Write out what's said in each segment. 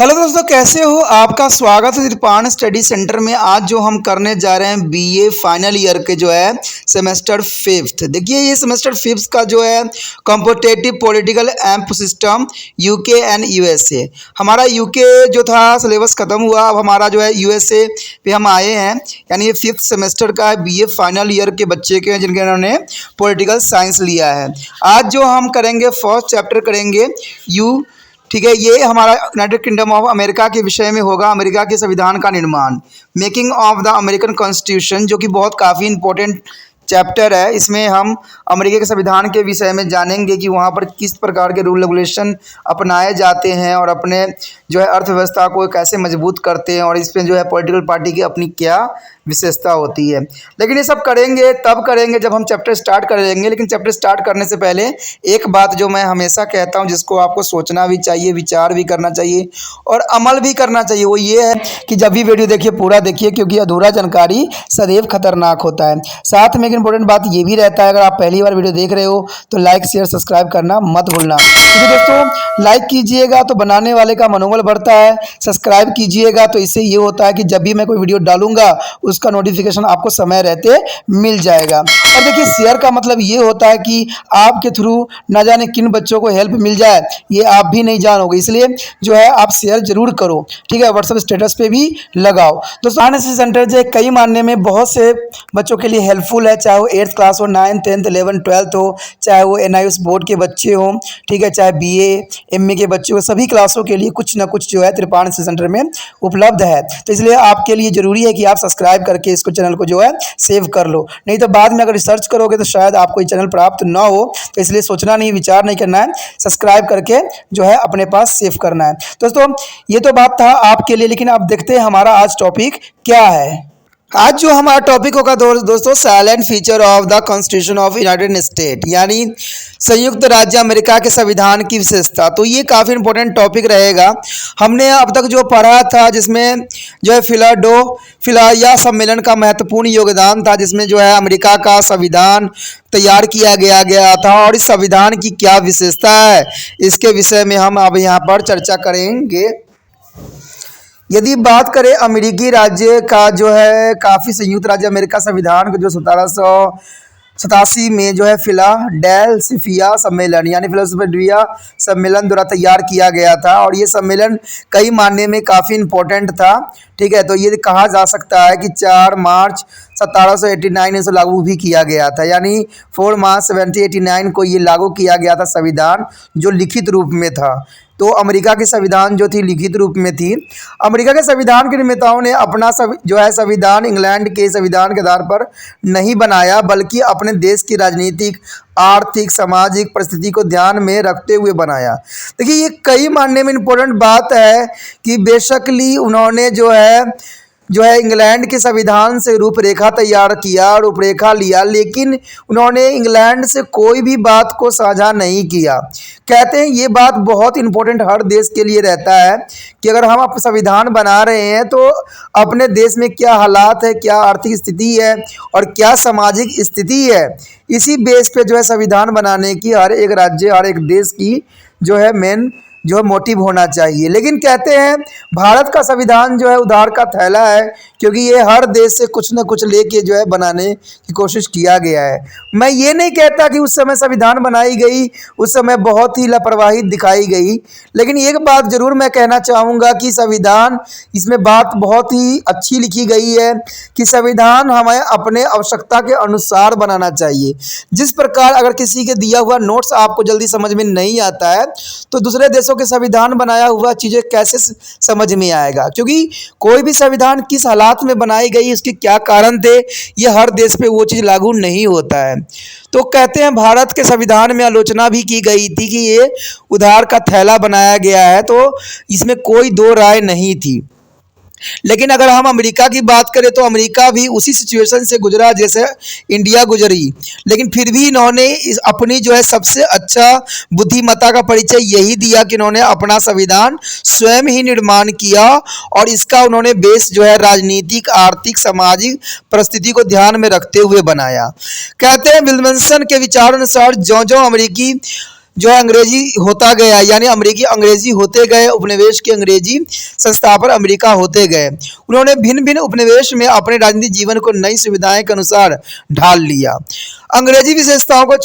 Hello दोस्तों, कैसे हो? आपका स्वागत है त्रिपाण स्टडी सेंटर में। आज जो हम करने जा रहे हैं बीए फाइनल ईयर के जो है सेमेस्टर फिफ्थ। देखिए, ये सेमेस्टर फिफ्थ का जो है competitive political amp system UK and USA. हमारा यूके जो था सिलेबस ख़त्म हुआ, अब हमारा जो है यूएसए पे हम आए हैं। यानी ये फिफ्थ सेमेस्टर का है, बीए फाइनल ईयर के बच्चे के हैं जिनके उन्होंने पॉलिटिकल साइंस लिया है। आज जो हम करेंगे फर्स्ट चैप्टर करेंगे ठीक है। ये हमारा यूनाइटेड किंगडम ऑफ अमेरिका के विषय में होगा, अमेरिका के संविधान का निर्माण, making of the American constitution, जो कि बहुत काफ़ी इंपॉर्टेंट चैप्टर है। इसमें हम अमेरिका के संविधान के विषय में जानेंगे कि वहाँ पर किस प्रकार के रूल रेगुलेशन अपनाए जाते हैं और अपने जो है अर्थव्यवस्था को कैसे मजबूत करते हैं, और इसमें जो है पॉलिटिकल पार्टी की अपनी क्या विशेषता होती है। लेकिन ये सब करेंगे तब करेंगे जब हम चैप्टर स्टार्ट करेंगे। लेकिन चैप्टर स्टार्ट करने से पहले एक बात जो मैं हमेशा कहता हूँ, जिसको आपको सोचना भी चाहिए, विचार भी करना चाहिए और अमल भी करना चाहिए, वो ये है कि जब भी वीडियो देखिए पूरा देखिए, क्योंकि अधूरा जानकारी सदैव खतरनाक होता है। साथ में एक इंपॉर्टेंट बात ये भी रहता है, अगर आप पहली बार वीडियो देख रहे हो तो लाइक शेयर सब्सक्राइब करना मत भूलना। क्योंकि दोस्तों लाइक कीजिएगा तो बनाने वाले का मनोबल बढ़ता है, सब्सक्राइब कीजिएगा तो इससे ये होता है कि जब भी मैं कोई वीडियो डालूंगा उसका नोटिफिकेशन आपको समय रहते मिल जाएगा। और देखिए, शेयर का मतलब ये होता है कि आपके थ्रू ना जाने किन बच्चों को हेल्प मिल जाए, ये आप भी नहीं जानोगे। इसलिए जो है आप शेयर जरूर करो, ठीक है। व्हाट्सएप स्टेटस पे भी लगाओ। दोस्तों, एनएसएस सेंटर जो कई मानने में बहुत से बच्चों के लिए हेल्पफुल है, चाहे वो 8th क्लास हो, 9th 10th 11th 12th हो, चाहे वो एनआईएस बोर्ड के बच्चे हों, ठीक है, चाहे बीए एमए के बच्चे हो, सभी क्लासों के लिए कुछ ना कुछ जो है त्रिपाण सेंटर में उपलब्ध है। तो इसलिए आपके लिए जरूरी है कि आप सब्सक्राइब करके इसको चैनल को जो है सेव कर लो, नहीं तो बाद में अगर रिसर्च करोगे तो शायद आपको ये चैनल प्राप्त ना हो। तो इसलिए सोचना नहीं, विचार नहीं करना है, सब्सक्राइब करके जो है अपने पास सेव करना है। दोस्तों, ये तो बात था आपके लिए, लेकिन आप देखते हैं हमारा आज टॉपिक क्या है। आज जो हमारा टॉपिक होगा दोस्तों, silent feature of the constitution of United state, यानी संयुक्त राज्य अमेरिका के संविधान की विशेषता। तो ये काफ़ी इंपॉर्टेंट टॉपिक रहेगा। हमने अब तक जो पढ़ा था, जिसमें जो है फिलाडेल्फिया सम्मेलन का महत्वपूर्ण योगदान था, जिसमें जो है अमेरिका का संविधान तैयार किया गया था, और इस संविधान की क्या विशेषता है, इसके विषय में हम अब यहाँ पर चर्चा करेंगे। यदि बात करें अमेरिकी राज्य का, जो है काफ़ी संयुक्त राज्य अमेरिका संविधान जो 1787 में जो है फिलाडेल्फिया सम्मेलन यानी फिलाडेल्फिया सम्मेलन द्वारा तैयार किया गया था, और ये सम्मेलन कई मायने में काफ़ी इम्पोर्टेंट था, ठीक है। तो ये कहा जा सकता है कि 4 मार्च 1789 से लागू भी किया गया था, यानी 4 मार्च 1789 को ये लागू किया गया था संविधान, जो लिखित रूप में था। तो अमेरिका की संविधान जो थी लिखित रूप में थी। अमेरिका के संविधान के निर्माताओं ने अपना जो है संविधान इंग्लैंड के संविधान के आधार पर नहीं बनाया, बल्कि अपने देश की राजनीतिक, आर्थिक, सामाजिक परिस्थिति को ध्यान में रखते हुए बनाया। देखिए, ये कई मानने में इम्पोर्टेंट बात है कि बेशकली उन्होंने जो है इंग्लैंड के संविधान से रूपरेखा तैयार किया, रूपरेखा लिया, लेकिन उन्होंने इंग्लैंड से कोई भी बात को साझा नहीं किया। कहते हैं ये बात बहुत इंपॉर्टेंट हर देश के लिए रहता है कि अगर हम अपना संविधान बना रहे हैं तो अपने देश में क्या हालात है, क्या आर्थिक स्थिति है और क्या सामाजिक स्थिति है, इसी बेस पे जो है संविधान बनाने की हर एक राज्य, हर एक देश की जो है मेन जो है मोटिव होना चाहिए। लेकिन कहते हैं भारत का संविधान जो है उधार का थैला है, क्योंकि ये हर देश से कुछ न कुछ लेके जो है बनाने की कोशिश किया गया है। मैं ये नहीं कहता कि उस समय संविधान बनाई गई उस समय बहुत ही लापरवाही दिखाई गई, लेकिन एक बात जरूर मैं कहना चाहूँगा कि संविधान, इसमें बात बहुत ही अच्छी लिखी गई है कि संविधान हमें अपने आवश्यकता के अनुसार बनाना चाहिए। जिस प्रकार अगर किसी के दिया हुआ नोट्स आपको जल्दी समझ में नहीं आता है, तो दूसरे देशों के संविधान बनाया हुआ चीज़ें कैसे समझ में आएगा, क्योंकि कोई भी संविधान किस हालात में बनाई गई, इसके क्या कारण थे, ये हर देश पे वो चीज़ लागू नहीं होता है। तो कहते हैं भारत के संविधान में आलोचना भी की गई थी कि ये उधार का थैला बनाया गया है, तो इसमें कोई दो राय नहीं थी। लेकिन अगर हम अमेरिका की बात करें तो अमेरिका भी उसी सिचुएशन से गुजरा जैसे इंडिया गुजरी, लेकिन फिर भी इन्होंने अपनी जो है सबसे अच्छा बुद्धिमत्ता का परिचय यही दिया कि इन्होंने अपना संविधान स्वयं ही निर्माण किया, और इसका उन्होंने बेस जो है राजनीतिक, आर्थिक, सामाजिक परिस्थिति को ध्यान में रखते हुए बनाया। कहते हैं विल्सन के विचार अनुसार ज्यों ज्यों अमेरिकी जो है अंग्रेजी होता गया, यानी अमेरिकी अंग्रेजी होते गए, उपनिवेश के अंग्रेजी संस्थापन अमेरिका होते गए। उन्होंने भिन्न भिन्न उपनिवेश में अपने राजनीतिक जीवन को नई सुविधाएं के अनुसार ढाल लिया। अंग्रेजी विशेषताओं को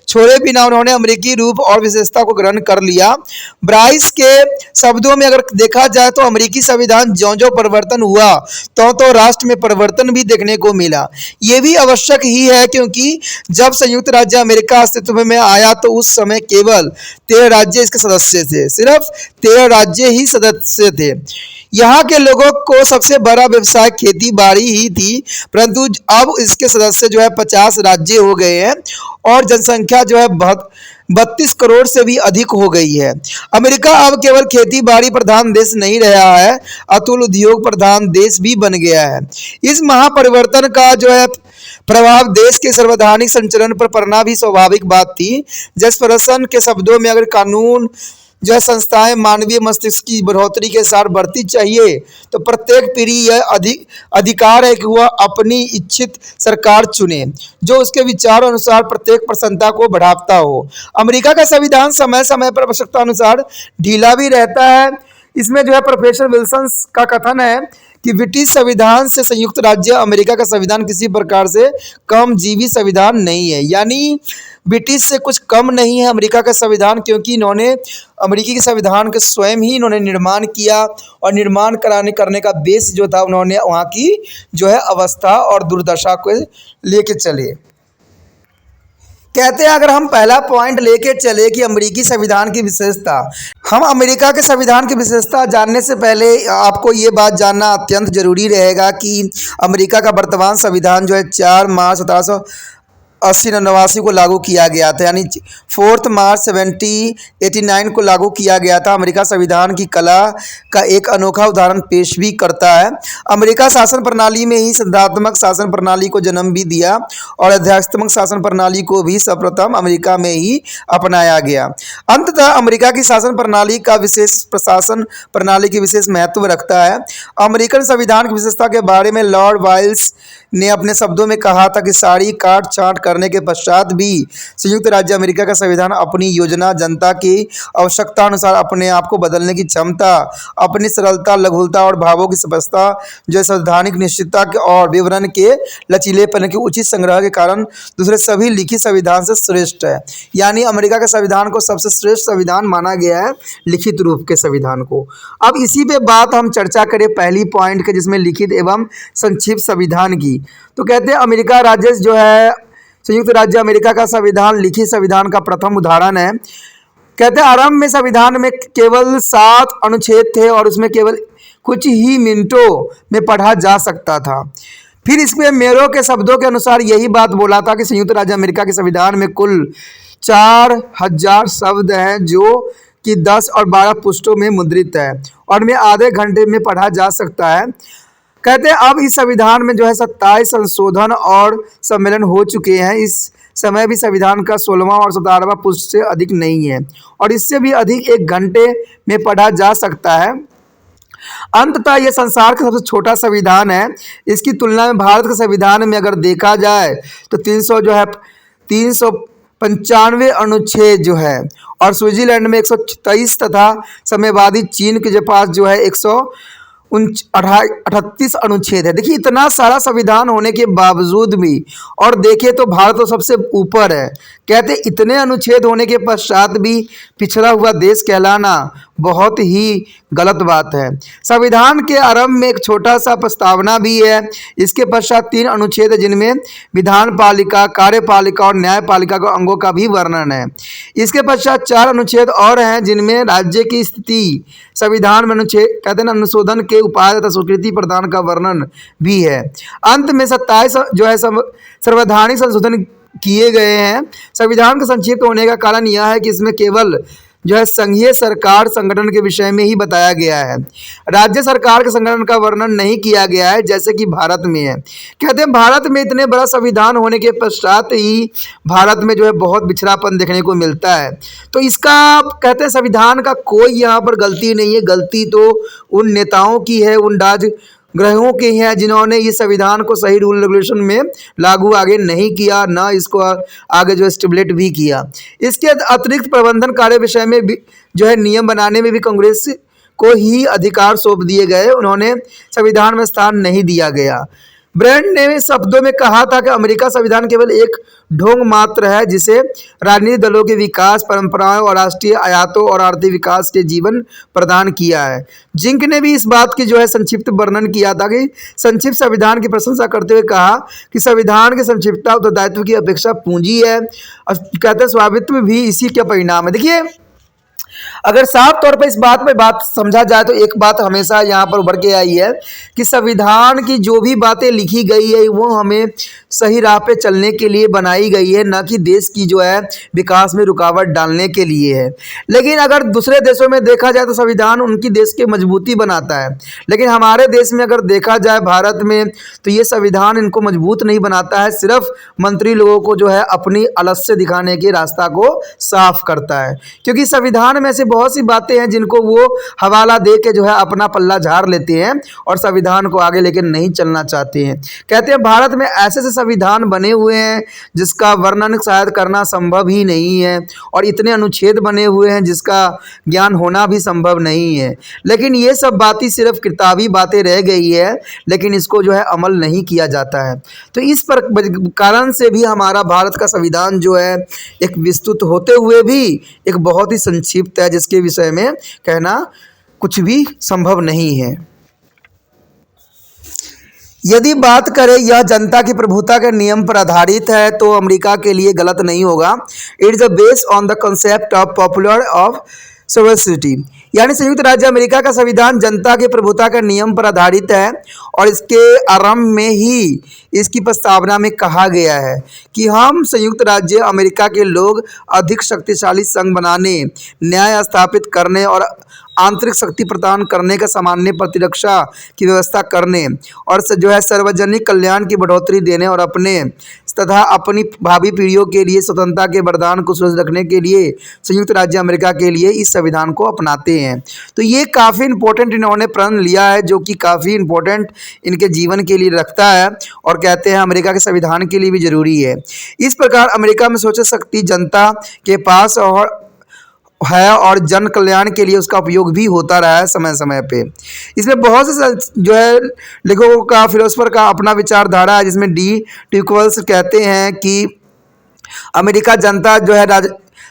छोड़े बिना उन्होंने अमेरिकी रूप और विशेषता को ग्रहण कर लिया। ब्राइस के शब्दों में अगर देखा जाए तो अमेरिकी संविधान ज्यों-ज्यों परिवर्तन हुआ तो राष्ट्र में परिवर्तन भी देखने को मिला। ये भी आवश्यक ही है क्योंकि जब संयुक्त राज्य अमेरिका अस्तित्व में आया तो उस समय केवल 13 राज्य इसके सदस्य थे, सिर्फ 13 राज्य ही सदस्य थे। यहाँ के लोगों को सबसे बड़ा व्यवसाय खेती बाड़ी ही थी, परंतु अब इसके सदस्य जो है 50 राज्य हो गए हैं और जनसंख्या जो है 32 करोड़ से भी अधिक हो गई है। अमेरिका अब केवल खेती बाड़ी प्रधान देश नहीं रहा है, अतुल उद्योग प्रधान देश भी बन गया है। इस महापरिवर्तन का जो है प्रभाव देश के संवैधानिक संचलन पर पड़ना भी स्वाभाविक बात थी। जैफरसन के शब्दों में अगर कानून जो है संस्थाएं मानवीय मस्तिष्क की बढ़ोतरी के साथ बढ़ती चाहिए तो प्रत्येक पीढ़ी यह अधिकार है कि वह अपनी इच्छित सरकार चुने जो उसके विचारों अनुसार प्रत्येक प्रसन्नता को बढ़ाता हो। अमेरिका का संविधान समय समय पर आवश्यकता अनुसार ढीला भी रहता है। इसमें जो है प्रोफेसर विल्सन का कथन है कि ब्रिटिश संविधान से संयुक्त राज्य अमेरिका का संविधान किसी प्रकार से कम जीवी संविधान नहीं है, यानी ब्रिटिश से कुछ कम नहीं है अमेरिका का संविधान, क्योंकि इन्होंने अमेरिकी के संविधान के स्वयं ही इन्होंने निर्माण किया और निर्माण करने का बेस जो था उन्होंने वहाँ की जो है अवस्था और दुर्दशा को लेके चले। कहते हैं अगर हम पहला पॉइंट लेके चले कि अमेरिकी संविधान की विशेषता, हम अमेरिका के संविधान की विशेषता जानने से पहले आपको ये बात जानना अत्यंत जरूरी रहेगा कि अमेरिका का वर्तमान संविधान जो है 4 मार्च 1789 को लागू किया गया था, यानी 4 मार्च 1789 को लागू किया गया था। अमेरिका संविधान की कला का एक अनोखा उदाहरण पेश भी करता है। अमेरिका शासन प्रणाली में ही संविधानात्मक शासन प्रणाली को जन्म भी दिया और अध्यात्मक शासन प्रणाली को भी सर्वप्रथम अमेरिका में ही अपनाया गया। अंततः अमेरिका की शासन प्रणाली का विशेष प्रशासन प्रणाली की विशेष महत्व रखता है। अमेरिकन संविधान की विशेषता के बारे में लॉर्ड वाइल्स ने अपने शब्दों में कहा था कि सारी काट छांट करने के पश्चात भी संयुक्त राज्य अमेरिका का संविधान अपनी योजना, जनता की आवश्यकता अनुसार अपने आप को बदलने की क्षमता, अपनी सरलता, लघुता और भावों की स्पष्टता, जो संवैधानिक निश्चितता और विवरण के लचीलेपन के उचित संग्रह के कारण दूसरे सभी लिखित संविधान से श्रेष्ठ है। यानी अमेरिका के संविधान को सबसे श्रेष्ठ संविधान माना गया है, लिखित रूप के संविधान को। अब इसी पे बात हम चर्चा करें पहली पॉइंट के, जिसमें लिखित एवं संक्षिप्त संविधान की। तो कहते हैं अमेरिका राज्य जो है संयुक्त राज्य अमेरिका का संविधान लिखित संविधान का प्रथम उदाहरण है। कहते हैं आरंभ में संविधान में केवल 7 अनुच्छेद थे और उसमें केवल कुछ ही मिनटों में पढ़ा जा सकता था। फिर इसमें मेरो के शब्दों के अनुसार यही बात बोला था कि संयुक्त राज्य अमेरिका के संविधान में कुल 4000 शब्द हैं जो कि 10 और 12 पृष्ठों में मुद्रित है और में आधे घंटे में पढ़ा जा सकता है। कहते हैं अब इस संविधान में जो है 27 संशोधन और सम्मेलन हो चुके हैं। इस समय भी संविधान का 16वां और 17वां पृष्ठ से अधिक नहीं है और इससे भी अधिक 1 घंटे में पढ़ा जा सकता है। अंततः यह संसार का सबसे छोटा संविधान है। इसकी तुलना में भारत के संविधान में अगर देखा जाए तो 395 अनुच्छेद जो है और स्विट्जरलैंड में 123 तथा साम्यवादी चीन के पास जो है 138 अनुच्छेद है। देखिए इतना सारा संविधान होने के बावजूद भी और देखें तो भारत तो सबसे ऊपर है। कहते इतने अनुच्छेद होने के पश्चात भी पिछड़ा हुआ देश कहलाना बहुत ही गलत बात है। संविधान के आरंभ में एक छोटा सा प्रस्तावना भी है। इसके पश्चात 3 अनुच्छेद है जिनमें विधान पालिका, कार्यपालिका और न्यायपालिका के अंगों का भी वर्णन है। इसके पश्चात 4 अनुच्छेद और हैं जिनमें राज्य की स्थिति, संविधान में अनुच्छेद कहते हैं अनुशोधन के उपाय तथा स्वीकृति प्रदान का वर्णन भी है। अंत में 27 जो है संवैधानिक संशोधन किए गए हैं। संविधान का संक्षिप्त होने का कारण यह है कि इसमें केवल जो है संघीय सरकार संगठन के विषय में ही बताया गया है। राज्य सरकार के संगठन का वर्णन नहीं किया गया है जैसे कि भारत में है। कहते हैं भारत में इतने बड़ा संविधान होने के पश्चात ही भारत में जो है बहुत पिछड़ापन देखने को मिलता है। तो इसका कहते हैं संविधान का कोई यहाँ पर गलती नहीं है, गलती तो उन नेताओं की है, उन ग्रहों के हैं जिन्होंने इस संविधान को सही रूल रेगुलेशन में लागू आगे नहीं किया, ना इसको आगे जो स्टिमुलेट भी किया। इसके अतिरिक्त प्रबंधन कार्य विषय में भी जो है नियम बनाने में भी कांग्रेस को ही अधिकार सौंप दिए गए, उन्होंने संविधान में स्थान नहीं दिया गया। ब्रैंड ने शब्दों में कहा था कि अमेरिका संविधान केवल एक ढोंग मात्र है जिसे राजनीतिक दलों के विकास, परंपराओं और राष्ट्रीय आयातों और आर्थिक विकास के जीवन प्रदान किया है। जिंक ने भी इस बात की जो है संक्षिप्त वर्णन किया था कि संक्षिप्त संविधान की प्रशंसा करते हुए कहा कि संविधान की संक्षिप्तता उत्तरदायित्व की अपेक्षा पूंजी है और कहते हैं स्वामित्व भी इसी का परिणाम है। देखिए, अगर साफ तौर पर इस बात पे बात समझा जाए तो एक बात हमेशा यहाँ पर उभर के आई है कि संविधान की जो भी बातें लिखी गई है वो हमें सही राह पे चलने के लिए बनाई गई है, ना कि देश की जो है विकास में रुकावट डालने के लिए है। लेकिन अगर दूसरे देशों में देखा जाए तो संविधान उनकी देश की मजबूती बनाता है, लेकिन हमारे देश में अगर देखा जाए भारत में तो ये संविधान इनको मजबूत नहीं बनाता है, सिर्फ मंत्री लोगों को जो है अपनी आलस्य दिखाने के रास्ता को साफ करता है। क्योंकि संविधान में ऐसे बहुत सी बातें हैं जिनको वो हवाला दे के जो है अपना पल्ला झाड़ लेते हैं और संविधान को आगे लेकर नहीं चलना चाहते हैं। कहते हैं भारत में ऐसे से संविधान बने हुए हैं जिसका वर्णन शायद करना संभव ही नहीं है, और इतने अनुच्छेद बने हुए हैं जिसका ज्ञान होना भी संभव नहीं है। लेकिन ये सब बातें सिर्फ किताबी बातें रह गई है, लेकिन इसको जो है अमल नहीं किया जाता है। तो इस पर कारण से भी हमारा भारत का संविधान जो है एक विस्तृत होते हुए भी एक बहुत ही संक्षिप्त है, जिसके विषय में कहना कुछ भी संभव नहीं है। यदि बात करें यह जनता की प्रभुता के नियम पर आधारित है तो अमेरिका के लिए गलत नहीं होगा। It is based on the concept of popular of sovereignty, यानी संयुक्त राज्य अमेरिका का संविधान जनता के प्रभुता के नियम पर आधारित है, और इसके आरंभ में ही इसकी प्रस्तावना में कहा गया है कि हम संयुक्त राज्य अमेरिका के लोग अधिक शक्तिशाली संघ बनाने, न्याय स्थापित करने और आंतरिक शक्ति प्रदान करने का सामान्य प्रतिरक्षा की व्यवस्था करने और जो है सार्वजनिक कल्याण की बढ़ोतरी देने और अपने तथा अपनी भावी पीढ़ियों के लिए स्वतंत्रता के वरदान को सुरक्षित रखने के लिए संयुक्त राज्य अमेरिका के लिए इस संविधान को अपनाते हैं। तो ये काफ़ी इंपॉर्टेंट इन्होंने प्रण लिया है, जो कि काफ़ी इंपॉर्टेंट इनके जीवन के लिए रखता है, और कहते हैं अमेरिका के संविधान के लिए भी ज़रूरी है। इस प्रकार अमेरिका में सोच शक्ति जनता के पास और जन कल्याण के लिए उसका उपयोग भी होता रहा है समय समय पे। इसमें बहुत से जो है लेखकों का, फिलोसफर का अपना विचारधारा है, जिसमें डी ट्यूकवल्स कहते हैं कि अमेरिका जनता जो है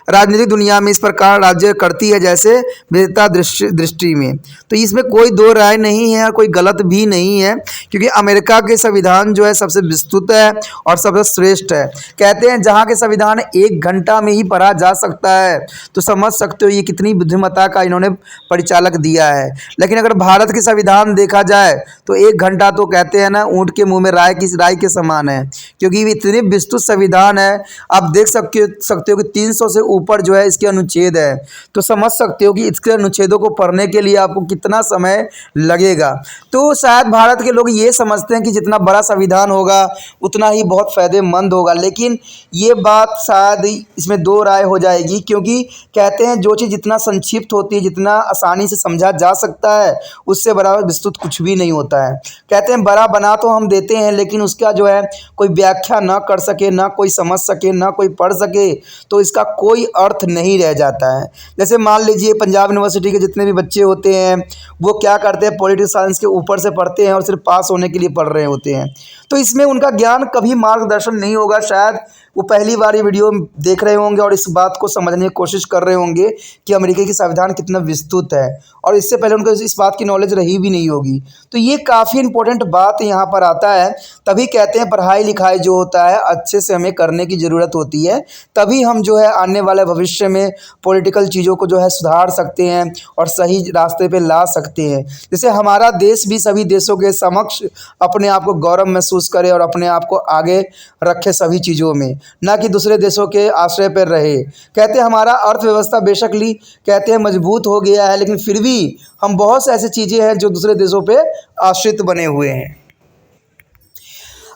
राजनीतिक दुनिया में इस प्रकार राज्य करती है जैसे विविधता दृष्टि में। तो इसमें कोई दो राय नहीं है और कोई गलत भी नहीं है, क्योंकि अमेरिका के संविधान जो है सबसे विस्तृत है और सबसे श्रेष्ठ है। कहते हैं जहाँ के संविधान 1 घंटा में ही पढ़ा जा सकता है, तो समझ सकते हो ये कितनी बुद्धिमत्ता का इन्होंने परिचालक दिया है। लेकिन अगर भारत के संविधान देखा जाए तो 1 घंटा तो कहते हैं ना ऊँट के मुँह में राय के समान है, क्योंकि इतने विस्तृत संविधान है। आप देख सकते हो कि 300 से ऊपर जो है इसके अनुच्छेद है, तो समझ सकते हो कि इसके अनुच्छेदों को पढ़ने के लिए आपको कितना समय लगेगा। तो शायद भारत के लोग ये समझते हैं कि जितना बड़ा संविधान होगा उतना ही बहुत फ़ायदेमंद होगा, लेकिन ये बात शायद इसमें दो राय हो जाएगी, क्योंकि कहते हैं जो चीज़ जितना संक्षिप्त होती है, जितना आसानी से समझा जा सकता है, उससे बड़ा विस्तृत कुछ भी नहीं होता है। कहते हैं बड़ा बना तो हम देते हैं, लेकिन उसका जो है कोई व्याख्या ना कर सके, ना कोई समझ सके, ना कोई पढ़ सके, तो इसका कोई अर्थ नहीं रह जाता है। जैसे मान लीजिए पंजाब यूनिवर्सिटी के जितने भी बच्चे होते हैं वो क्या करते हैं, पॉलिटिकल साइंस के ऊपर से पढ़ते हैं और सिर्फ पास होने के लिए पढ़ रहे होते हैं, तो इसमें उनका ज्ञान कभी मार्गदर्शन नहीं होगा। शायद वो पहली बार ये वीडियो देख रहे होंगे और इस बात को समझने की कोशिश कर रहे होंगे कि अमेरिका की संविधान कितना विस्तृत है, और इससे पहले उनको इस बात की नॉलेज रही भी नहीं होगी। तो ये काफ़ी इंपॉर्टेंट बात यहाँ पर आता है। तभी कहते हैं पढ़ाई लिखाई जो होता है अच्छे से हमें करने की ज़रूरत होती है, तभी हम जो है आने वाले भविष्य में पॉलिटिकल चीज़ों को जो है सुधार सकते हैं और सही रास्ते पे ला सकते हैं। जैसे हमारा देश भी सभी देशों के समक्ष अपने आप को गौरव महसूस करे और अपने आप को आगे रखे सभी चीज़ों में, ना कि दूसरे देशों के आश्रय पर रहे। कहते हैं हमारा अर्थव्यवस्था बेशकली कहते हैं मजबूत हो गया है, लेकिन फिर भी हम बहुत से ऐसी चीज़ें हैं जो दूसरे देशों पे आश्रित बने हुए हैं।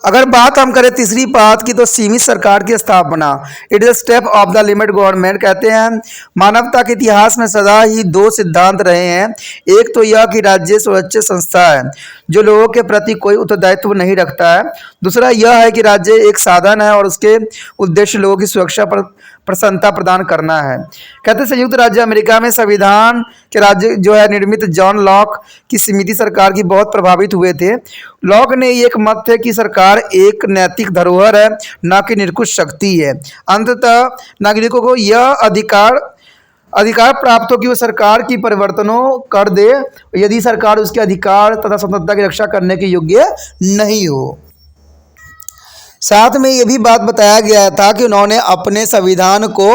अगर बात हम करें तीसरी बात की तो सीमित सरकार की स्थापना, it is step of the limit government. कहते हैं मानवता के इतिहास में सदा ही 2 सिद्धांत रहे हैं। एक तो यह कि राज्य स्वच्छ संस्था है जो लोगों के प्रति कोई उत्तरदायित्व नहीं रखता है। दूसरा यह है कि राज्य एक साधन है और उसके उद्देश्य लोगों की सुरक्षा पर प्रसन्नता प्रदान करना है। कहते हैं संयुक्त राज्य अमेरिका में संविधान के राज्य जो है निर्मित जॉन लॉक की समिति सरकार की बहुत प्रभावित हुए थे। लॉक ने एक मत थे कि सरकार एक नैतिक धरोहर है, न कि निरंकुश शक्ति है। अंततः नागरिकों को यह अधिकार प्राप्त हो कि वो सरकार की परिवर्तनों कर दे यदि सरकार उसके अधिकार तथा स्वतंत्रता की रक्षा करने के योग्य नहीं हो। साथ में ये भी बात बताया गया था कि उन्होंने अपने संविधान को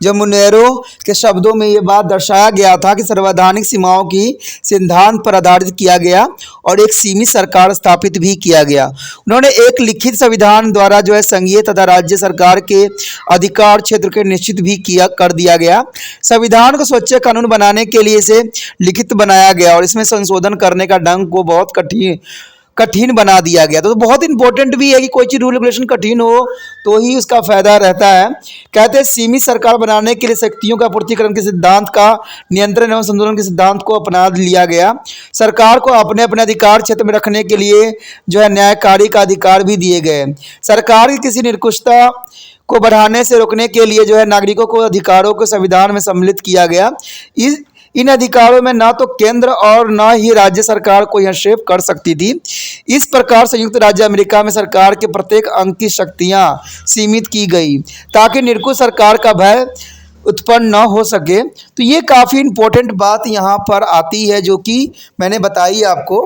जो मुनेरो के शब्दों में ये बात दर्शाया गया था कि संवैधानिक सीमाओं की सिद्धांत पर आधारित किया गया और एक सीमित सरकार स्थापित भी किया गया। उन्होंने एक लिखित संविधान द्वारा जो है संघीय तथा राज्य सरकार के अधिकार क्षेत्र के निश्चित भी किया कर दिया गया। संविधान को स्वच्छ कानून बनाने के लिए इसे लिखित बनाया गया और इसमें संशोधन करने का ढंग को बहुत कठिन बना दिया गया। तो बहुत इंपॉर्टेंट भी है कि कोई चीज़ रूल रेगुलेशन कठिन हो तो ही उसका फायदा रहता है। कहते हैं सीमित सरकार बनाने के लिए शक्तियों का पूर्तिकरण के सिद्धांत का नियंत्रण एवं संतुलन के सिद्धांत को अपना लिया गया। सरकार को अपने अपने अधिकार क्षेत्र में रखने के लिए जो है न्यायकारी का अधिकार भी दिए गए। सरकार की किसी निरंकुशता को बढ़ाने से रोकने के लिए जो है नागरिकों को अधिकारों को संविधान में सम्मिलित किया गया। इन अधिकारों में ना तो केंद्र और ना ही राज्य सरकार कोई हस्तक्षेप कर सकती थी। इस प्रकार संयुक्त राज्य अमेरिका में सरकार के प्रत्येक अंग की शक्तियां सीमित की गई ताकि निरंकुश सरकार का भय उत्पन्न न हो सके। तो ये काफ़ी इम्पोर्टेंट बात यहाँ पर आती है जो कि मैंने बताई आपको।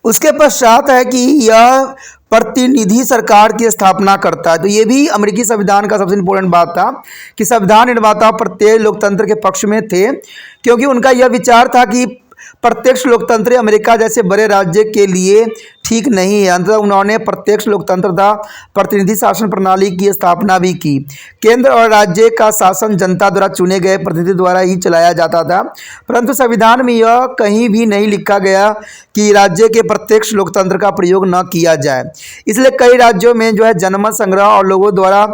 उसके पश्चात है कि यह प्रतिनिधि सरकार की स्थापना करता है। तो ये भी अमेरिकी संविधान का सबसे इम्पोर्टेंट बात था कि संविधान निर्माता प्रत्येक लोकतंत्र के पक्ष में थे, क्योंकि उनका यह विचार था कि प्रत्यक्ष लोकतंत्र अमेरिका जैसे बड़े राज्य के लिए ठीक नहीं है। अंततः उन्होंने प्रत्यक्ष लोकतंत्र तथा प्रतिनिधि शासन प्रणाली की स्थापना भी की। केंद्र और राज्य का शासन जनता द्वारा चुने गए प्रतिनिधि द्वारा ही चलाया जाता था, परंतु संविधान में यह कहीं भी नहीं लिखा गया कि राज्य के प्रत्यक्ष लोकतंत्र का प्रयोग न किया जाए। इसलिए कई राज्यों में जो है जनमत संग्रह और लोगों द्वारा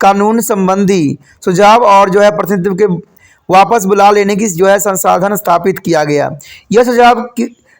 कानून संबंधी सुझाव और जो है प्रतिनिधित्व के वापस बुला लेने की जो है संसाधन स्थापित किया गया। यह सुझाव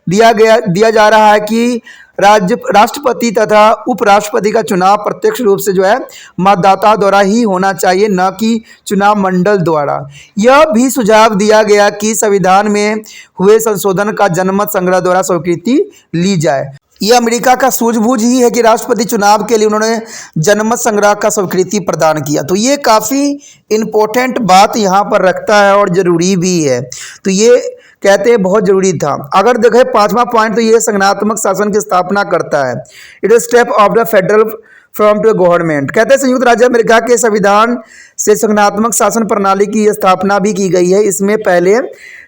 दिया जा रहा है कि राष्ट्रपति तथा उपराष्ट्रपति का चुनाव प्रत्यक्ष रूप से जो है मतदाता द्वारा ही होना चाहिए, न कि चुनाव मंडल द्वारा। यह भी सुझाव दिया गया कि संविधान में हुए संशोधन का जनमत संग्रह द्वारा स्वीकृति ली जाए। यह अमेरिका का सूझबूझ ही है कि राष्ट्रपति चुनाव के लिए उन्होंने जनमत संग्रह का स्वीकृति प्रदान किया। तो ये काफ़ी इम्पोर्टेंट बात यहाँ पर रखता है और ज़रूरी भी है। तो ये कहते हैं बहुत ज़रूरी था। अगर देखें 5वां पॉइंट, तो ये संगठनात्मक शासन की स्थापना करता है। It is step of the federal from to government. कहते हैं संयुक्त राज्य अमेरिका के संविधान से संगठनात्मक शासन प्रणाली की स्थापना भी की गई है। इसमें पहले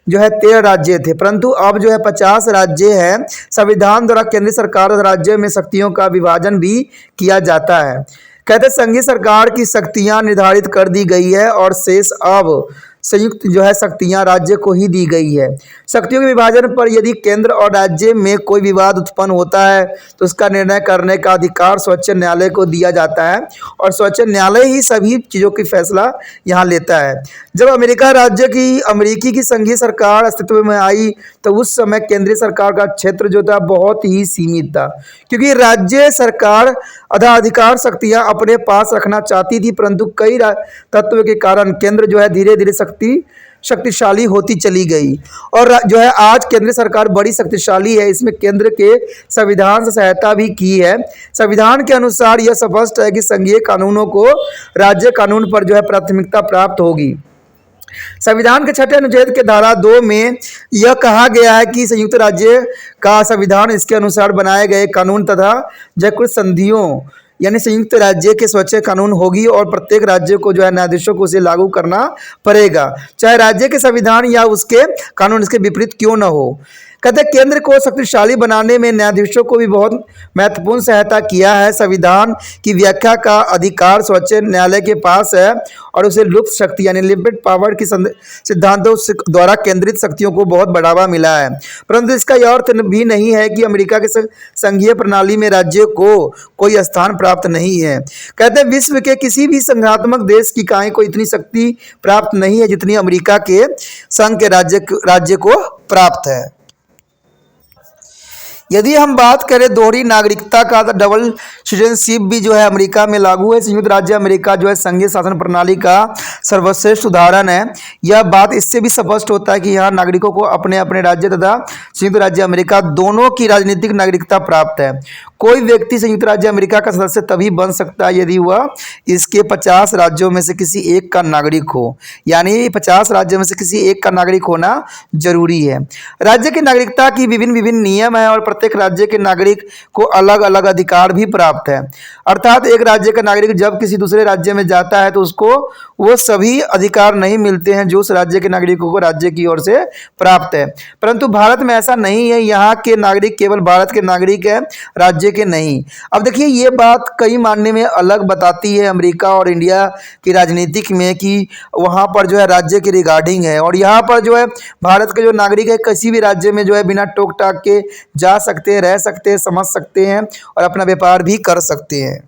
जो है 13 राज्य थे, परंतु अब जो है 50 राज्य हैं। संविधान द्वारा केंद्रीय सरकार और राज्य में शक्तियों का विभाजन भी किया जाता है। कहते हैं संघीय सरकार की शक्तियां निर्धारित कर दी गई है और शेष अब संयुक्त जो है शक्तियां राज्य को ही दी गई है। शक्तियों के विभाजन पर यदि केंद्र और राज्य में कोई विवाद उत्पन्न होता है तो उसका निर्णय करने का अधिकार सर्वोच्च न्यायालय को दिया जाता है और सर्वोच्च न्यायालय ही सभी चीज़ों की फैसला यहाँ लेता है। जब अमेरिकी की संघीय सरकार अस्तित्व में आई तो उस समय केंद्रीय सरकार का क्षेत्र जो था बहुत ही सीमित था, क्योंकि राज्य सरकार अधिकार शक्तियाँ अपने पास रखना चाहती थी, परंतु कई तत्व के कारण केंद्र जो है धीरे धीरे शक्तिशाली होती चली गई और जो है आज केंद्र सरकार बड़ी शक्तिशाली है। इसमें केंद्र के संविधान से सहायता भी की है। संविधान के अनुसार यह स्पष्ट है कि संघीय कानूनों को राज्य कानून पर जो है प्राथमिकता प्राप्त होगी। संविधान के 6वें अनुच्छेद के धारा 2 में यह कहा गया है कि संयुक्त राज्य का संविधान इसके अनुसार बनाए गए कानून तथा जयकृत संधियों यानी संयुक्त राज्य के स्वच्छ कानून होगी और प्रत्येक राज्य को जो है न्यायाधीशों को उसे लागू करना पड़ेगा, चाहे राज्य के संविधान या उसके कानून इसके विपरीत क्यों न हो। कहते हैं केंद्र को शक्तिशाली बनाने में न्यायाधीशों को भी बहुत महत्वपूर्ण सहायता किया है। संविधान की व्याख्या का अधिकार सर्वोच्च न्यायालय के पास है और उसे लुप्त शक्ति यानी लिमिटेड पावर की सिद्धांतों द्वारा केंद्रित शक्तियों को बहुत बढ़ावा मिला है, परंतु इसका यह अर्थ भी नहीं है कि अमेरिका के संघीय प्रणाली में राज्य को कोई स्थान प्राप्त नहीं है। कहते हैं विश्व के किसी भी संघात्मक देश की काहे को इतनी शक्ति प्राप्त नहीं है जितनी अमेरिका के संघ के राज्य को प्राप्त है। यदि हम बात करें दोहरी नागरिकता का, तो डबल सिटीजनशिप भी जो है अमेरिका में लागू है। संयुक्त राज्य अमेरिका जो है संघीय शासन प्रणाली का सर्वश्रेष्ठ उदाहरण है। यह बात इससे भी स्पष्ट होता है कि यहाँ नागरिकों को अपने अपने राज्य तथा संयुक्त राज्य अमेरिका दोनों की राजनीतिक नागरिकता प्राप्त है। कोई व्यक्ति संयुक्त राज्य अमेरिका का सदस्य तभी बन सकता है यदि वह इसके 50 राज्यों में से किसी एक का नागरिक हो, यानी 50 राज्यों में से किसी एक का नागरिक होना जरूरी है। राज्य की नागरिकता की विभिन्न विभिन्न नियम है और प्रत्येक राज्य के नागरिक को अलग अलग अधिकार भी प्राप्त है। अर्थात एक राज्य का नागरिक जब किसी दूसरे राज्य में जाता है तो उसको वो सभी अधिकार नहीं मिलते हैं जो उस राज्य के नागरिकों को राज्य की ओर से प्राप्त है। परंतु भारत में ऐसा नहीं है, यहाँ के नागरिक केवल भारत के नागरिक हैं, राज्य के नहीं। अब देखिए ये बात कई मायने में अलग बताती है अमेरिका और इंडिया की राजनीतिक में कि वहाँ पर जो है राज्य के रिगार्डिंग है, और यहाँ पर जो है भारत के जो नागरिक है किसी भी राज्य में जो है बिना टोक टाक के जा सकते हैं, रह सकते हैं, समझ सकते हैं और अपना व्यापार भी कर सकते हैं।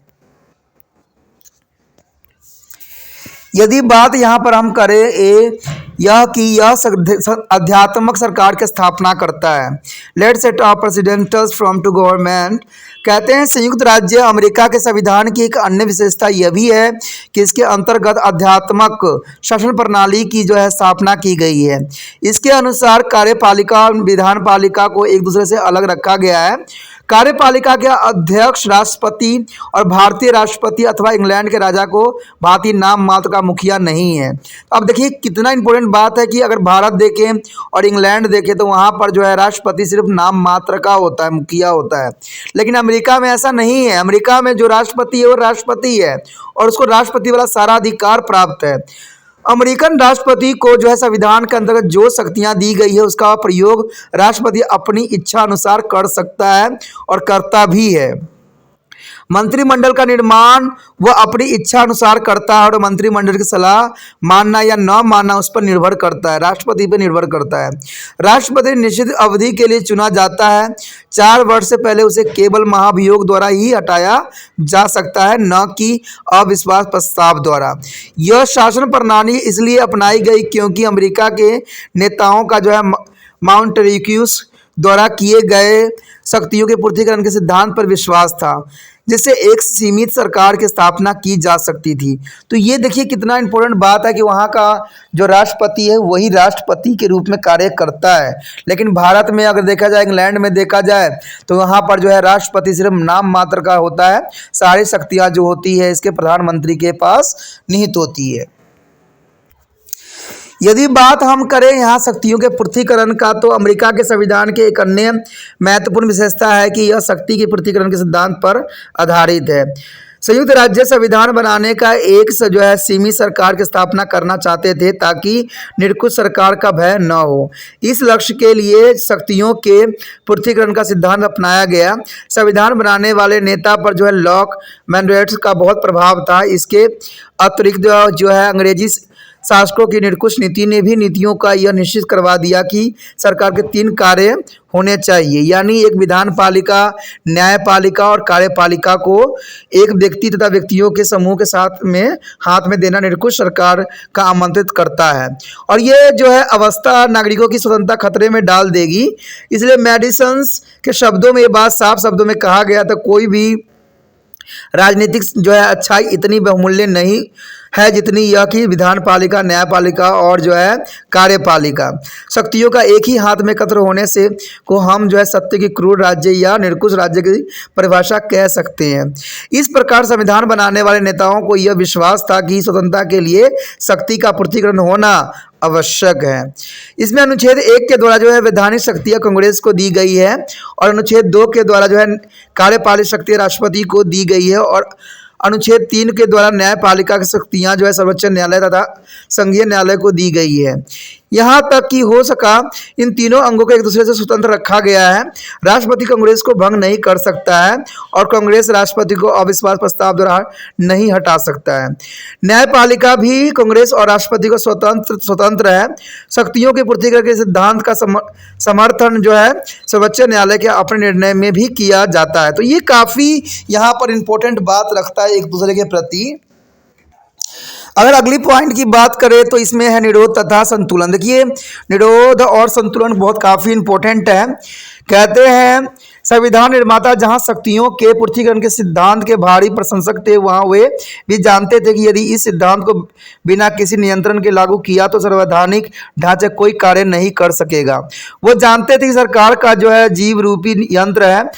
यदि बात यहाँ पर हम करें यह कि यह आध्यात्मक सरकार की स्थापना करता है। Let's set of presidentials from to government. कहते हैं संयुक्त राज्य अमेरिका के संविधान की एक अन्य विशेषता यह भी है कि इसके अंतर्गत आध्यात्मक शासन प्रणाली की जो है स्थापना की गई है। इसके अनुसार कार्यपालिका और विधान पालिका को एक दूसरे से अलग रखा गया है। कार्यपालिका के अध्यक्ष राष्ट्रपति और भारतीय राष्ट्रपति अथवा इंग्लैंड के राजा को भारतीय नाम मात्र का मुखिया नहीं है। अब देखिए कितना इंपॉर्टेंट बात है कि अगर भारत देखें और इंग्लैंड देखें तो वहाँ पर जो है राष्ट्रपति सिर्फ नाम मात्र का होता है, मुखिया होता है। लेकिन अमेरिका में ऐसा नहीं है। अमेरिका में जो राष्ट्रपति है वो राष्ट्रपति है और उसको राष्ट्रपति वाला सारा अधिकार प्राप्त है। अमेरिकन राष्ट्रपति को जो है संविधान के अंतर्गत जो शक्तियां दी गई है उसका प्रयोग राष्ट्रपति अपनी इच्छा अनुसार कर सकता है और करता भी है। मंत्रिमंडल का निर्माण वह अपनी इच्छा अनुसार करता है और मंत्रिमंडल की सलाह मानना या न मानना उस पर निर्भर करता है, राष्ट्रपति पर निर्भर करता है। राष्ट्रपति निश्चित अवधि के लिए चुना जाता है। 4 वर्ष से पहले उसे केवल महाभियोग द्वारा ही हटाया जा सकता है, न कि अविश्वास प्रस्ताव द्वारा। यह शासन प्रणाली इसलिए अपनाई गई क्योंकि अमेरिका के नेताओं का जो है माउंटेक्यूस द्वारा किए गए शक्तियों के पूर्तिकरण के सिद्धांत पर विश्वास था, जिससे एक सीमित सरकार की स्थापना की जा सकती थी। तो ये देखिए कितना इंपॉर्टेंट बात है कि वहाँ का जो राष्ट्रपति है वही राष्ट्रपति के रूप में कार्य करता है। लेकिन भारत में अगर देखा जाए, इंग्लैंड में देखा जाए तो वहाँ पर जो है राष्ट्रपति सिर्फ नाम मात्र का होता है, सारी शक्तियाँ जो होती है इसके प्रधानमंत्री के पास निहित होती है। यदि बात हम करें यहाँ शक्तियों के पृथक्करण का, तो अमेरिका के संविधान के एक अन्य महत्वपूर्ण विशेषता है कि यह शक्ति के पृथक्करण के सिद्धांत पर आधारित है। संयुक्त राज्य संविधान बनाने का एक जो है सीमित सरकार की स्थापना करना चाहते थे ताकि निरंकुश सरकार का भय न हो। इस लक्ष्य के लिए शक्तियों के पृथक्करण का सिद्धांत अपनाया गया। संविधान बनाने वाले नेता पर जो है लॉक मैंडेट्स का बहुत प्रभाव था। इसके अतिरिक्त जो है अंग्रेजी शासकों की निरंकुश नीति ने भी नीतियों का यह निश्चित करवा दिया कि सरकार के 3 कार्य होने चाहिए, यानी एक विधान पालिका, न्यायपालिका और कार्यपालिका को एक व्यक्ति तथा व्यक्तियों के समूह के साथ में हाथ में देना निरंकुश सरकार का आमंत्रित करता है। और ये जो है अवस्था नागरिकों की स्वतंत्रता खतरे में डाल देगी। इसलिए मेडिसन के शब्दों में ये बात साफ शब्दों में कहा गया था, कोई भी राजनीतिक जो है अच्छाई इतनी बहुमूल्य नहीं है जितनी यह कि विधान पालिका, न्यायपालिका और जो है कार्यपालिका शक्तियों का एक ही हाथ में एकत्र होने से को हम जो है सत्य की क्रूर राज्य या निरंकुश राज्य की परिभाषा कह सकते हैं। इस प्रकार संविधान बनाने वाले नेताओं को यह विश्वास था कि स्वतंत्रता के लिए शक्ति का पृथक्करण होना आवश्यक है। इसमें अनुच्छेद 1 के द्वारा जो है वैधानिक शक्तियाँ कांग्रेस को दी गई है और अनुच्छेद 2 के द्वारा जो है कार्यपालिक शक्ति राष्ट्रपति को दी गई है और अनुच्छेद 3 के द्वारा न्यायपालिका की शक्तियाँ जो है सर्वोच्च न्यायालय तथा संघीय न्यायालय को दी गई है। यहाँ तक कि हो सका इन तीनों अंगों को एक दूसरे से स्वतंत्र रखा गया है। राष्ट्रपति कांग्रेस को भंग नहीं कर सकता है और कांग्रेस राष्ट्रपति को अविश्वास प्रस्ताव द्वारा नहीं हटा सकता है। न्यायपालिका भी कांग्रेस और राष्ट्रपति को स्वतंत्र है। शक्तियों के पृथक्करण के सिद्धांत का समर्थन जो है सर्वोच्च न्यायालय के अपने निर्णय में भी किया जाता है। तो ये काफ़ी यहाँ पर इम्पोर्टेंट बात रखता है एक दूसरे के प्रति। अगर अगली पॉइंट की बात करें तो इसमें है निरोध तथा संतुलन। देखिए निरोध और संतुलन बहुत काफ़ी इंपॉर्टेंट है। कहते हैं संविधान निर्माता जहां शक्तियों के पूर्तिकरण के सिद्धांत के भारी प्रशंसक थे, वहां वे भी जानते थे कि यदि इस सिद्धांत को बिना किसी नियंत्रण के लागू किया तो संवैधानिक ढांचा कोई कार्य नहीं कर सकेगा। वो जानते थे कि सरकार का जो है जीव रूपी यंत्र है,